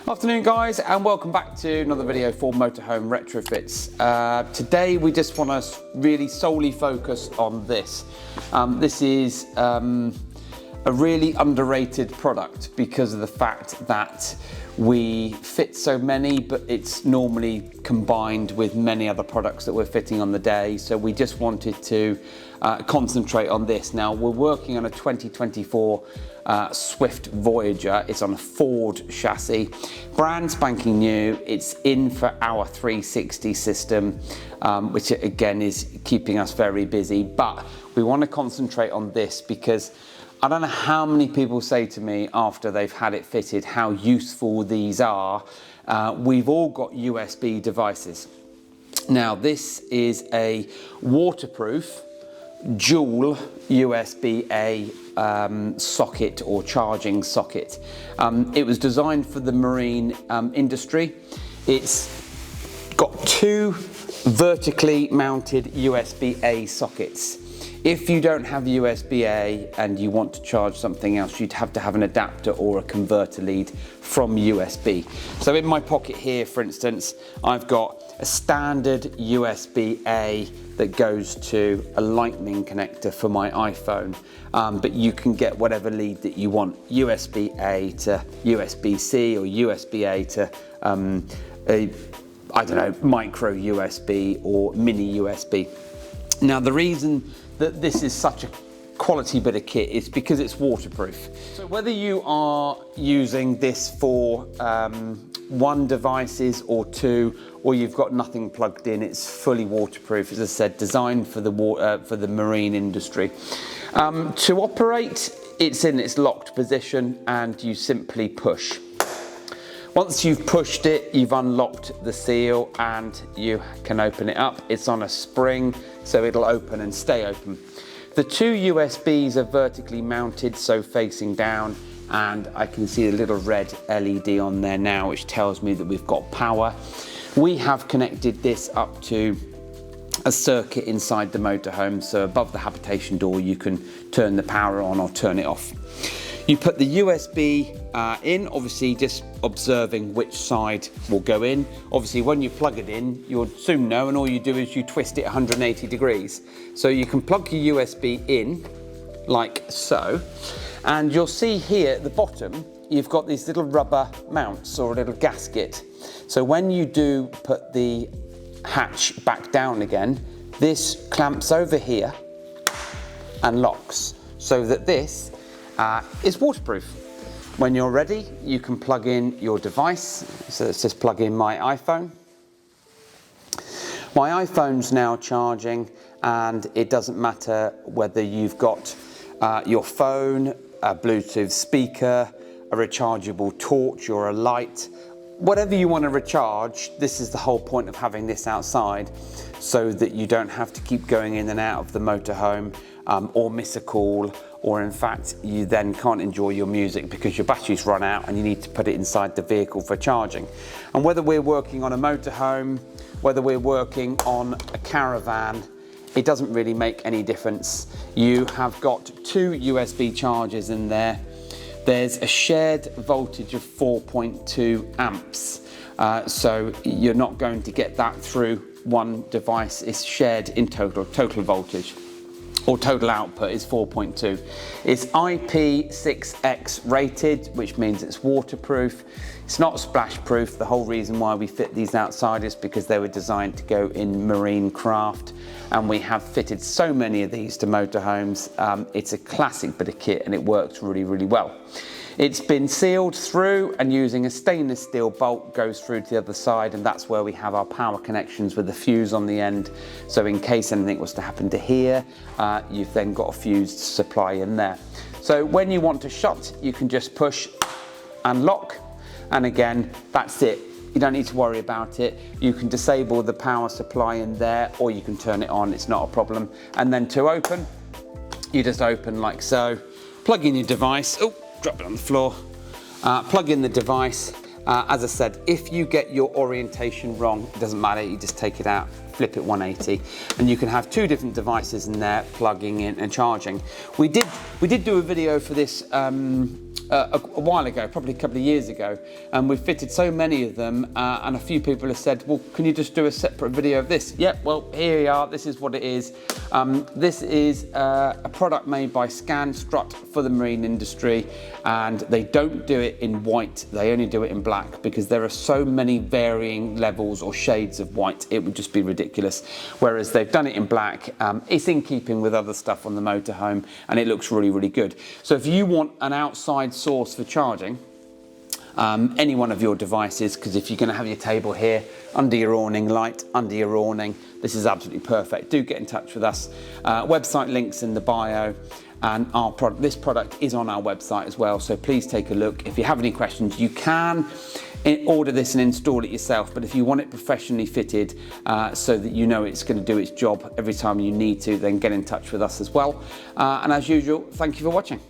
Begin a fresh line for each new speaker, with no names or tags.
Afternoon guys, and welcome back to another video for Motorhome Retrofits. Today we just want to really solely focus on this. This is a really underrated product because of the fact that we fit so many, but it's normally combined with many other products that we're fitting on the day. So we just wanted to concentrate on this. Now we're working on a 2024 Swift Voyager. It's on a Ford chassis, brand spanking new. It's in for our 360 system, which again is keeping us very busy, but we want to concentrate on this because I don't know how many people say to me after they've had it fitted how useful these are. We've all got USB devices. Now this is a waterproof dual USB-A socket or charging socket. It was designed for the marine industry. It's got two vertically mounted USB-A sockets. If you don't have USB-A and you want to charge something else, you'd have to have an adapter or a converter lead from USB. So in my pocket here, for instance, I've got a standard USB-A that goes to a lightning connector for my iPhone, but you can get whatever lead that you want, USB-A to USB-C or USB-A to I don't know, micro USB or mini USB. Now the reason that this is such a quality bit of kit is because it's waterproof. So whether you are using this for one devices or two, or you've got nothing plugged in, it's fully waterproof. As I said, designed for the marine industry. To operate, it's in its locked position and you simply push. Once you've pushed it, you've unlocked the seal and you can open it up. It's on a spring, so it'll open and stay open. The two USBs are vertically mounted, so facing down, and I can see a little red LED on there now, which tells me that we've got power. We have connected this up to a circuit inside the motorhome, so above the Habitation door you can turn the power on or turn it off. You put the USB in, obviously just observing which side will go in. Obviously when you plug it in, you'll soon know, and all you do is you twist it 180 degrees. So you can plug your USB in like so, and you'll see here at the bottom, you've got these little rubber mounts or a little gasket. So when you do put the hatch back down again, this clamps over here and locks, so that this is waterproof. When you're ready, you can plug in your device. So let's just plug in my iPhone. My iPhone's now charging, and it doesn't matter whether you've got your phone, a Bluetooth speaker, a rechargeable torch or a light. Whatever you want to recharge, this is the whole point of having this outside, so that you don't have to keep going in and out of the motorhome or miss a call, or in fact you then can't enjoy your music because your battery's run out and you need to put it inside the vehicle for charging. And whether we're working on a motorhome, whether we're working on a caravan, it doesn't really make any difference. You have got 2 USB chargers in there. There's a shared voltage of 4.2 amps. So you're not going to get that through one device. It's shared in total voltage, or total output is 4.2. It's IP6X rated, which means it's waterproof. It's not splash proof. The whole reason why we fit these outside is because they were designed to go in marine craft, and we have fitted so many of these to motorhomes. It's a classic bit of kit and it works really, really well. It's been sealed through, and using a stainless steel bolt goes through to the other side, and that's where we have our power connections with the fuse on the end. So in case anything was to happen to here, you've then got a fused supply in there. So when you want to shut, you can just push and lock, and again, that's it. You don't need to worry about it. You can disable the power supply in there, or you can turn it on, it's not a problem. And then to open, you just open like so, plug in your device. Oh, drop it on the floor. Plug in the device. As I said, if you get your orientation wrong, it doesn't matter, you just take it out, flip it 180, and you can have 2 different devices in there plugging in and charging. We did do a video for this a while ago, probably a couple of years ago, and we've fitted so many of them, and a few people have said, well, can you just do a separate video of this? Yep, well, here we are, this is what it is. This is a product made by Scanstrut for the marine industry, and they don't do it in white, they only do it in black, because there are so many varying levels or shades of white, it would just be ridiculous. Whereas they've done it in black, it's in keeping with other stuff on the motorhome, and it looks really, really good. So if you want an outside source for charging any one of your devices, because if you're going to have your table here under your awning light, under your awning, this is absolutely perfect. Do get in touch with us. Website links in the bio, and this product is on our website as well, so please take a look. If you have any questions, you can order this and install it yourself, but if you want it professionally fitted so that you know it's going to do its job every time you need to, then get in touch with us as well. And as usual, thank you for watching.